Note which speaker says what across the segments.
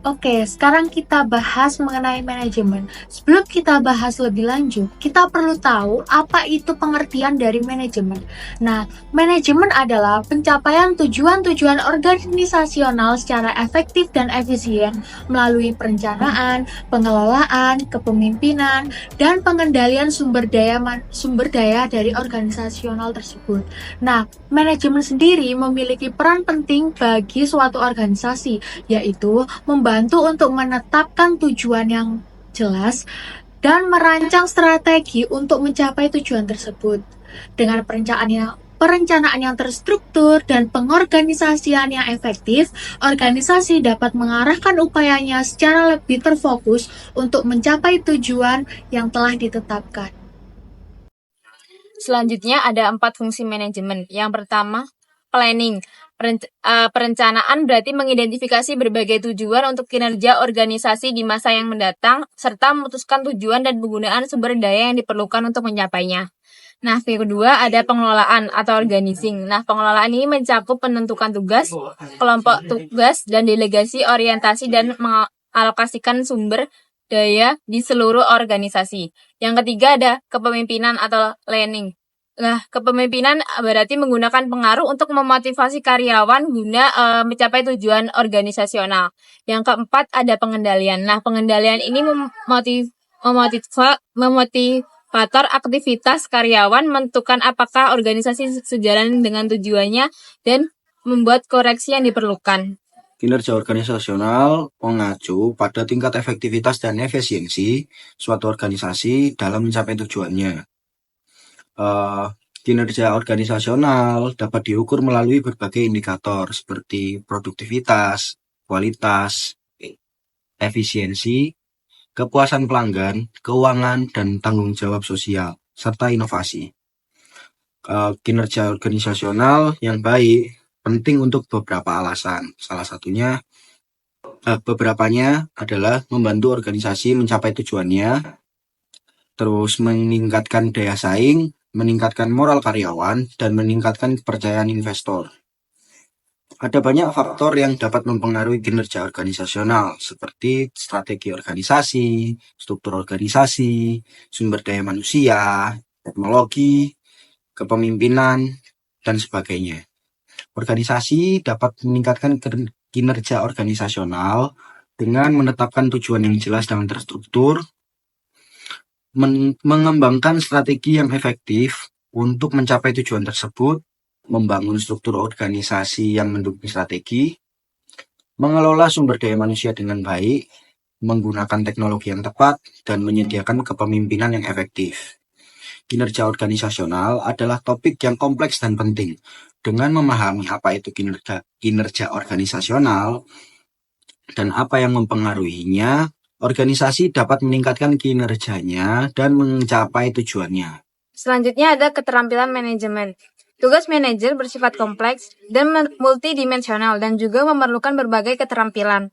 Speaker 1: Oke, sekarang kita bahas mengenai manajemen. Sebelum kita bahas lebih lanjut, kita perlu tahu apa itu pengertian dari manajemen. Nah, manajemen adalah pencapaian tujuan-tujuan organisasional secara efektif dan efisien melalui perencanaan, pengelolaan, kepemimpinan, dan pengendalian sumber daya dari organisasional tersebut. Nah, manajemen sendiri memiliki peran penting bagi suatu organisasi, yaitu membantu untuk menetapkan tujuan yang jelas dan merancang strategi untuk mencapai tujuan tersebut. Dengan perencanaan yang terstruktur dan pengorganisasian yang efektif, organisasi dapat mengarahkan upayanya secara lebih terfokus untuk mencapai tujuan yang telah ditetapkan.
Speaker 2: Selanjutnya ada 4 fungsi manajemen. Yang pertama, planning. Perencanaan berarti mengidentifikasi berbagai tujuan untuk kinerja organisasi di masa yang mendatang, serta memutuskan tujuan dan penggunaan sumber daya yang diperlukan untuk mencapainya. Nah, yang kedua ada pengelolaan atau organizing. Nah, pengelolaan ini mencakup penentukan tugas, kelompok tugas, dan delegasi orientasi dan mengalokasikan sumber daya di seluruh organisasi. Yang ketiga ada kepemimpinan atau leading. Nah, kepemimpinan berarti menggunakan pengaruh untuk memotivasi karyawan guna mencapai tujuan organisasional. Yang keempat ada pengendalian. Nah, pengendalian ini memotivator aktivitas karyawan, menentukan apakah organisasi sejalan dengan tujuannya dan membuat koreksi yang diperlukan.
Speaker 3: Kinerja organisasional mengacu pada tingkat efektivitas dan efisiensi suatu organisasi dalam mencapai tujuannya. Kinerja organisasional dapat diukur melalui berbagai indikator seperti produktivitas, kualitas, efisiensi, kepuasan pelanggan, keuangan, dan tanggung jawab sosial, serta inovasi. Kinerja organisasional yang baik penting untuk beberapa alasan. Salah satunya, beberapanya adalah membantu organisasi mencapai tujuannya, terus meningkatkan daya saing, meningkatkan moral karyawan, dan meningkatkan kepercayaan investor. Ada banyak faktor yang dapat mempengaruhi kinerja organisasional, seperti strategi organisasi, struktur organisasi, sumber daya manusia, teknologi, kepemimpinan, dan sebagainya. Organisasi dapat meningkatkan kinerja organisasional dengan menetapkan tujuan yang jelas dan terstruktur, mengembangkan strategi yang efektif untuk mencapai tujuan tersebut, membangun struktur organisasi yang mendukung strategi, mengelola sumber daya manusia dengan baik, menggunakan teknologi yang tepat, dan menyediakan kepemimpinan yang efektif. Kinerja organisasional adalah topik yang kompleks dan penting. Dengan memahami apa itu kinerja organisasional dan apa yang mempengaruhinya, organisasi dapat meningkatkan kinerjanya dan mencapai tujuannya.
Speaker 2: Selanjutnya ada keterampilan manajemen. Tugas manajer bersifat kompleks dan multidimensional dan juga memerlukan berbagai keterampilan.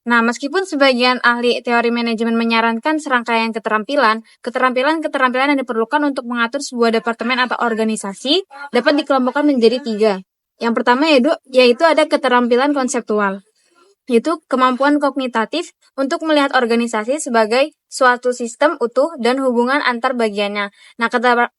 Speaker 2: Nah, meskipun sebagian ahli teori manajemen menyarankan serangkaian keterampilan yang diperlukan untuk mengatur sebuah departemen atau organisasi dapat dikelompokkan menjadi 3. Yang pertama yaitu ada keterampilan konseptual, yaitu kemampuan kognitatif untuk melihat organisasi sebagai suatu sistem utuh dan hubungan antar bagiannya. Nah,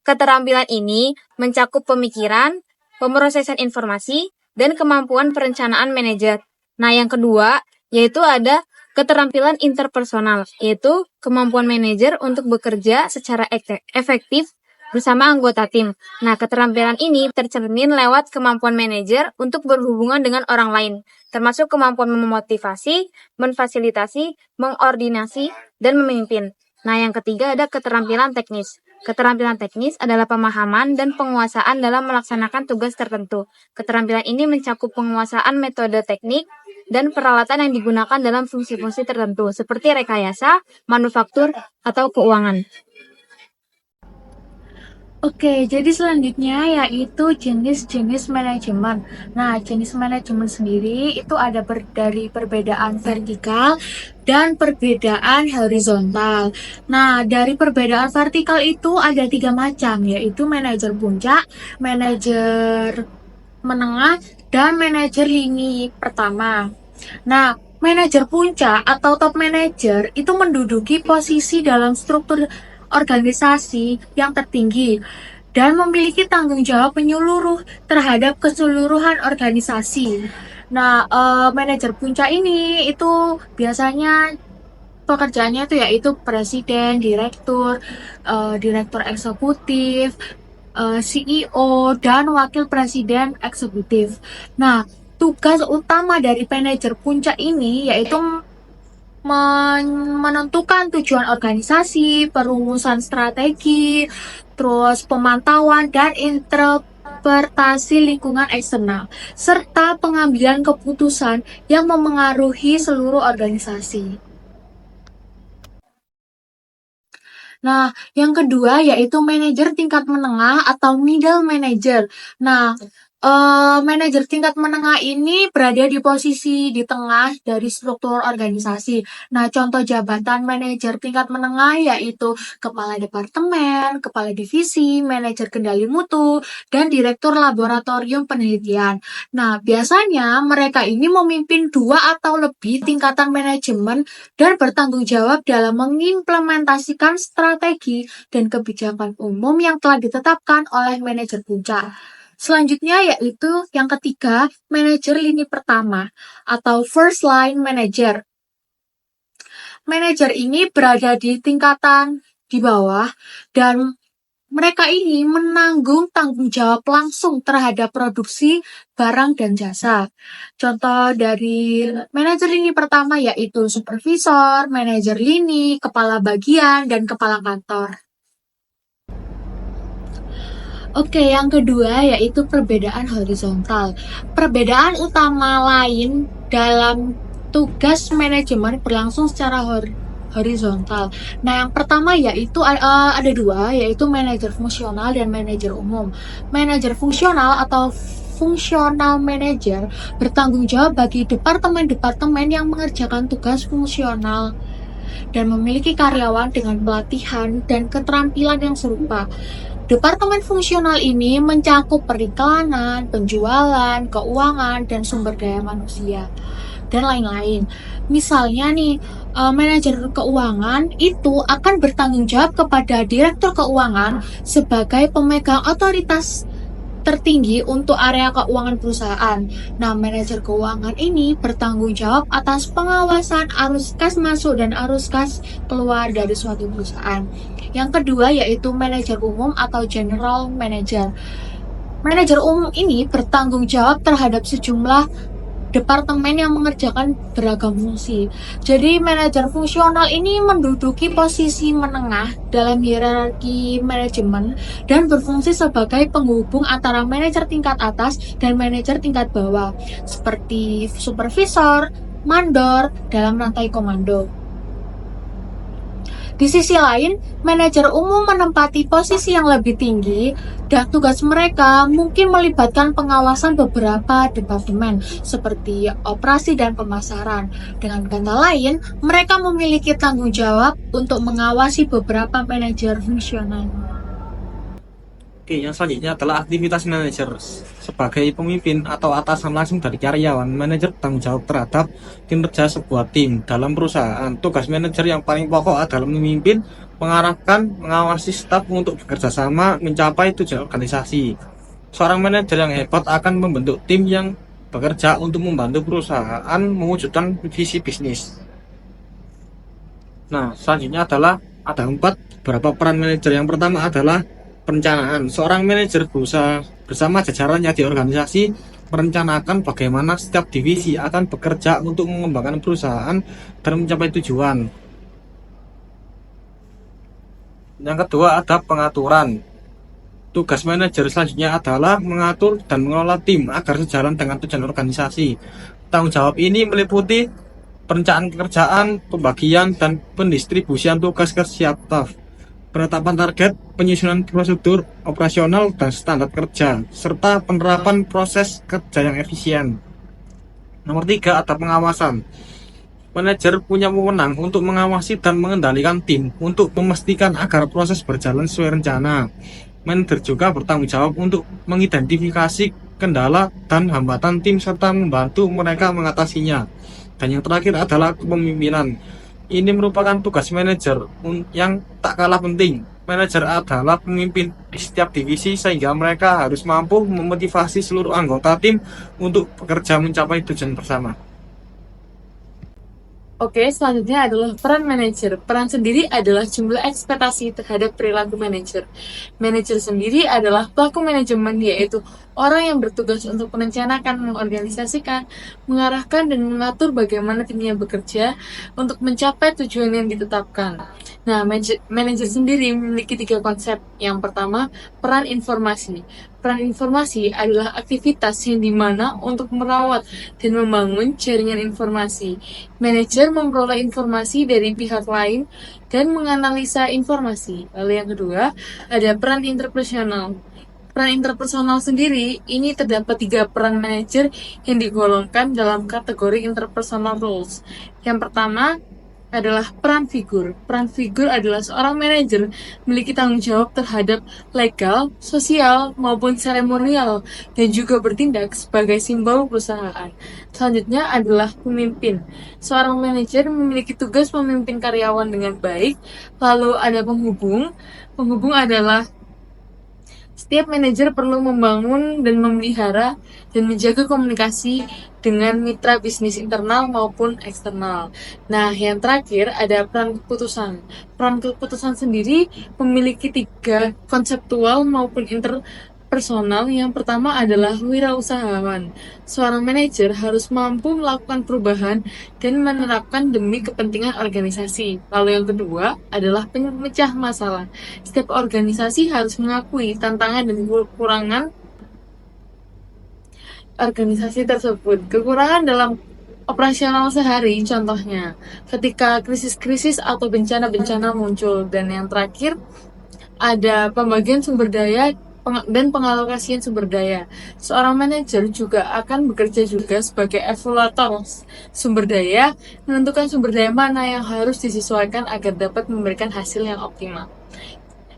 Speaker 2: keterampilan ini mencakup pemikiran, pemrosesan informasi, dan kemampuan perencanaan manajer. Nah, yang kedua yaitu ada keterampilan interpersonal, yaitu kemampuan manajer untuk bekerja secara efektif bersama anggota tim. Nah, keterampilan ini tercermin lewat kemampuan manajer untuk berhubungan dengan orang lain, termasuk kemampuan memotivasi, memfasilitasi, mengordinasi, dan memimpin. Nah, yang ketiga ada keterampilan teknis. Keterampilan teknis adalah pemahaman dan penguasaan dalam melaksanakan tugas tertentu. Keterampilan ini mencakup penguasaan metode teknik dan peralatan yang digunakan dalam fungsi-fungsi tertentu, seperti rekayasa, manufaktur, atau keuangan.
Speaker 1: Oke, jadi selanjutnya yaitu jenis-jenis manajemen. Nah, jenis manajemen sendiri itu ada dari perbedaan vertikal dan perbedaan horizontal. Nah, dari perbedaan vertikal itu ada 3 macam, yaitu manajer puncak, manajer menengah, dan manajer lini pertama. Nah, Manajer puncak atau top manager itu menduduki posisi dalam struktur organisasi yang tertinggi dan memiliki tanggung jawab menyeluruh terhadap keseluruhan organisasi. Nah, manajer puncak ini itu biasanya pekerjaannya itu yaitu presiden, direktur, direktur eksekutif, CEO, dan wakil presiden eksekutif. Nah, tugas utama dari manajer puncak ini yaitu menentukan tujuan organisasi, perumusan strategi, terus pemantauan dan interpretasi lingkungan eksternal, serta pengambilan keputusan yang memengaruhi seluruh organisasi. Nah, yang kedua yaitu manajer tingkat menengah atau middle manager. Nah, manajer tingkat menengah ini berada di posisi di tengah dari struktur organisasi. Nah, contoh jabatan manajer tingkat menengah yaitu kepala departemen, kepala divisi, manajer kendali mutu, dan direktur laboratorium penelitian. Nah, biasanya mereka ini memimpin 2 atau lebih tingkatan manajemen dan bertanggung jawab dalam mengimplementasikan strategi dan kebijakan umum yang telah ditetapkan oleh manajer puncak. Selanjutnya yaitu yang ketiga, manajer lini pertama atau first line manager. Manajer ini berada di tingkatan di bawah dan mereka ini menanggung tanggung jawab langsung terhadap produksi barang dan jasa. Contoh dari manajer lini pertama yaitu supervisor, manajer lini, kepala bagian, dan kepala kantor. Oke, yang kedua yaitu perbedaan horizontal. Perbedaan utama lain dalam tugas manajemen berlangsung secara horizontal. Nah, yang pertama yaitu ada 2, yaitu manajer fungsional dan manajer umum. Manajer fungsional atau functional manager bertanggung jawab bagi departemen-departemen yang mengerjakan tugas fungsional dan memiliki karyawan dengan pelatihan dan keterampilan yang serupa. Departemen fungsional ini mencakup periklanan, penjualan, keuangan, dan sumber daya manusia, dan lain-lain. Misalnya nih, manajer keuangan itu akan bertanggung jawab kepada direktur keuangan sebagai pemegang otoritas tertinggi untuk area keuangan perusahaan. Nah, manajer keuangan ini bertanggung jawab atas pengawasan arus kas masuk dan arus kas keluar dari suatu perusahaan. Yang kedua yaitu manajer umum atau general manager. Manajer umum ini bertanggung jawab terhadap sejumlah departemen yang mengerjakan beragam fungsi. Jadi manajer fungsional ini menduduki posisi menengah dalam hierarki manajemen dan berfungsi sebagai penghubung antara manajer tingkat atas dan manajer tingkat bawah, seperti supervisor, mandor dalam rantai komando. Di sisi lain, manajer umum menempati posisi yang lebih tinggi dan tugas mereka mungkin melibatkan pengawasan beberapa departemen seperti operasi dan pemasaran. Dengan kata lain, mereka memiliki tanggung jawab untuk mengawasi beberapa manajer fungsional.
Speaker 4: Oke, yang selanjutnya adalah aktivitas manajer. Sebagai pemimpin atau atasan langsung dari karyawan, manajer bertanggung jawab terhadap kinerja sebuah tim dalam perusahaan. Tugas manajer yang paling pokok adalah memimpin, mengarahkan, mengawasi staf untuk bekerja sama mencapai tujuan organisasi. Seorang manajer yang hebat akan membentuk tim yang bekerja untuk membantu perusahaan mewujudkan visi bisnis. Nah, selanjutnya adalah ada 4 beberapa peran manajer. Yang pertama adalah perencanaan. Seorang manajer berusaha bersama jajarannya di organisasi merencanakan bagaimana setiap divisi akan bekerja untuk mengembangkan perusahaan dan mencapai tujuan. Yang kedua ada pengaturan. Tugas manajer selanjutnya adalah mengatur dan mengelola tim agar sejalan dengan tujuan organisasi. Tanggung jawab ini meliputi perencanaan pekerjaan, pembagian, dan pendistribusian tugas ke setiap staf, penetapan target, penyusunan prosedur operasional dan standar kerja, serta penerapan proses kerja yang efisien. Nomor 3 ada pengawasan. Manajer punya wewenang untuk mengawasi dan mengendalikan tim untuk memastikan agar proses berjalan sesuai rencana. Manajer juga bertanggung jawab untuk mengidentifikasi kendala dan hambatan tim serta membantu mereka mengatasinya. Dan yang terakhir adalah kepemimpinan. Ini merupakan tugas manajer yang tak kalah penting. Manajer adalah pemimpin di setiap divisi sehingga mereka harus mampu memotivasi seluruh anggota tim untuk bekerja mencapai tujuan bersama.
Speaker 1: Oke, selanjutnya adalah peran manajer. Peran sendiri adalah jumlah ekspektasi terhadap perilaku manajer. Manajer sendiri adalah pelaku manajemen, yaitu orang yang bertugas untuk merencanakan, mengorganisasikan, mengarahkan, dan mengatur bagaimana timnya bekerja untuk mencapai tujuan yang ditetapkan. Nah, manajer sendiri memiliki 3 konsep. Yang pertama, peran informasi. Peran informasi adalah aktivitas yang dimana untuk merawat dan membangun jaringan informasi. Manajer memperoleh informasi dari pihak lain dan menganalisa informasi. Lalu yang kedua, ada peran interpersonal. Peran interpersonal sendiri, ini terdapat 3 peran manajer yang digolongkan dalam kategori interpersonal roles. Yang pertama adalah peran figur. Peran figur adalah seorang manajer memiliki tanggung jawab terhadap legal, sosial, maupun seremonial, dan juga bertindak sebagai simbol perusahaan. Selanjutnya adalah pemimpin. Seorang manajer memiliki tugas memimpin karyawan dengan baik. Lalu ada penghubung. Penghubung adalah setiap manajer perlu membangun dan memelihara dan menjaga komunikasi dengan mitra bisnis internal maupun eksternal. Nah, yang terakhir ada peran keputusan. Peran keputusan sendiri memiliki 3 konseptual maupun interpersonal. Yang pertama adalah wirausahawan. Seorang manajer harus mampu melakukan perubahan dan menerapkan demi kepentingan organisasi. Lalu yang kedua adalah pemecah masalah. Setiap organisasi harus mengakui tantangan dan kekurangan organisasi tersebut. Kekurangan dalam operasional sehari, contohnya ketika krisis-krisis atau bencana-bencana muncul. Dan yang terakhir ada pembagian sumber daya dan pengalokasian sumber daya. Seorang manajer juga akan bekerja juga sebagai evaluator sumber daya, menentukan sumber daya mana yang harus disesuaikan agar dapat memberikan hasil yang optimal.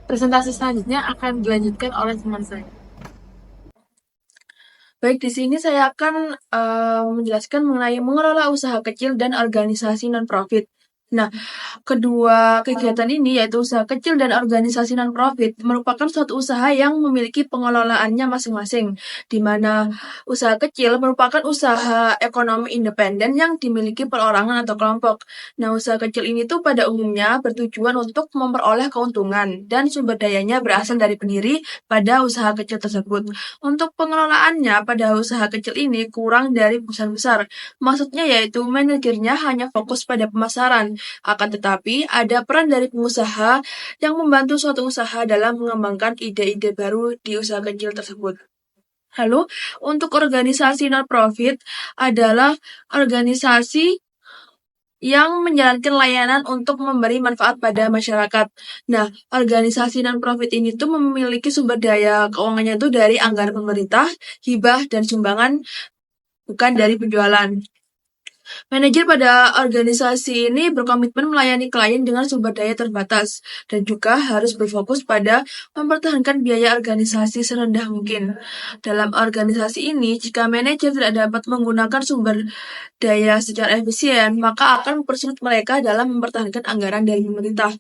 Speaker 1: Presentasi selanjutnya akan dilanjutkan oleh teman saya.
Speaker 5: Baik, di sini saya akan menjelaskan mengenai mengelola usaha kecil dan organisasi non-profit. Nah, kedua kegiatan ini yaitu usaha kecil dan organisasi non-profit merupakan suatu usaha yang memiliki pengelolaannya masing-masing, di mana usaha kecil merupakan usaha ekonomi independen yang dimiliki perorangan atau kelompok. Nah, usaha kecil ini tuh pada umumnya bertujuan untuk memperoleh keuntungan dan sumber dayanya berasal dari pendiri pada usaha kecil tersebut. Untuk pengelolaannya pada usaha kecil ini kurang dari perusahaan besar. Maksudnya yaitu manajernya hanya fokus pada pemasaran. Akan tetapi, ada peran dari pengusaha yang membantu suatu usaha dalam mengembangkan ide-ide baru di usaha kecil tersebut. Lalu, untuk organisasi non-profit adalah organisasi yang menjalankan layanan untuk memberi manfaat pada masyarakat. Nah, organisasi non-profit ini tuh memiliki sumber daya keuangannya tuh dari anggaran pemerintah, hibah, dan sumbangan, bukan dari penjualan. Manajer pada organisasi ini berkomitmen melayani klien dengan sumber daya terbatas dan juga harus berfokus pada mempertahankan biaya organisasi serendah mungkin. Dalam organisasi ini, jika manajer tidak dapat menggunakan sumber daya secara efisien, maka akan mempersulit mereka dalam mempertahankan anggaran dari pemerintah.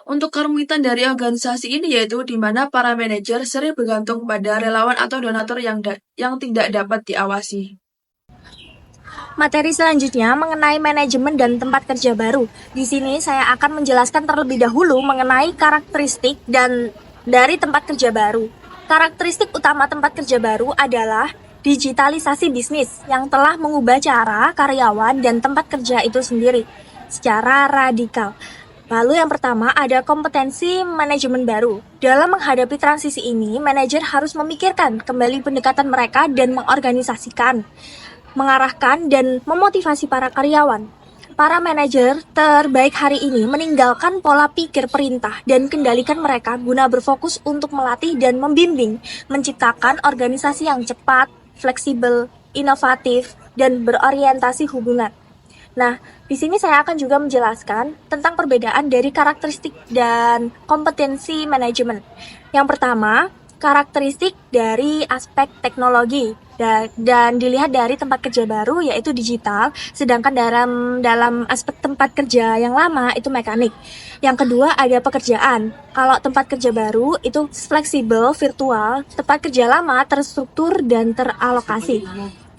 Speaker 5: Untuk kerumitan dari organisasi ini yaitu di mana para manajer sering bergantung pada relawan atau donatur yang tidak dapat diawasi.
Speaker 6: Materi selanjutnya mengenai manajemen dan tempat kerja baru. Di sini saya akan menjelaskan terlebih dahulu mengenai karakteristik dan dari tempat kerja baru. Karakteristik utama tempat kerja baru adalah digitalisasi bisnis yang telah mengubah cara karyawan dan tempat kerja itu sendiri secara radikal. Lalu yang pertama ada kompetensi manajemen baru. Dalam menghadapi transisi ini, manajer harus memikirkan kembali pendekatan mereka dan mengorganisasikan, mengarahkan dan memotivasi para karyawan. Para manajer terbaik hari ini meninggalkan pola pikir perintah dan kendalikan mereka guna berfokus untuk melatih dan membimbing, menciptakan organisasi yang cepat, fleksibel, inovatif, dan berorientasi hubungan. Nah, di sini saya akan juga menjelaskan tentang perbedaan dari karakteristik dan kompetensi manajemen. Yang pertama, karakteristik dari aspek teknologi dan dilihat dari tempat kerja baru yaitu digital, sedangkan dalam aspek tempat kerja yang lama itu mekanik. Yang kedua ada pekerjaan. Kalau tempat kerja baru itu fleksibel, virtual, tempat kerja lama terstruktur dan teralokasi.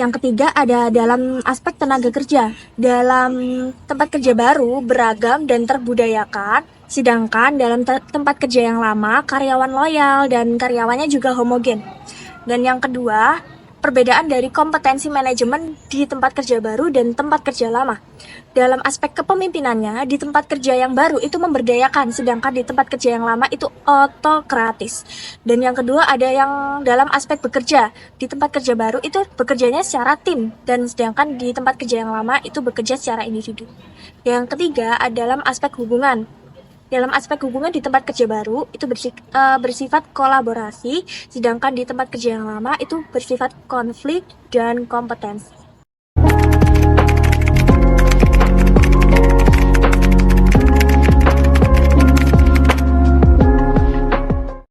Speaker 6: Yang ketiga ada dalam aspek tenaga kerja. Dalam tempat kerja baru beragam dan terbudayakan, sedangkan dalam tempat kerja yang lama karyawan loyal dan karyawannya juga homogen. Dan yang kedua, perbedaan dari kompetensi manajemen di tempat kerja baru dan tempat kerja lama. Dalam aspek kepemimpinannya, di tempat kerja yang baru itu memberdayakan, sedangkan di tempat kerja yang lama itu otokratis. Dan yang kedua ada yang dalam aspek bekerja. Di tempat kerja baru itu bekerjanya secara tim, dan sedangkan di tempat kerja yang lama itu bekerja secara individu. Yang ketiga adalah aspek hubungan. Dalam aspek hubungan di tempat kerja baru itu bersifat kolaborasi, sedangkan di tempat kerja yang lama itu bersifat konflik dan kompetensi.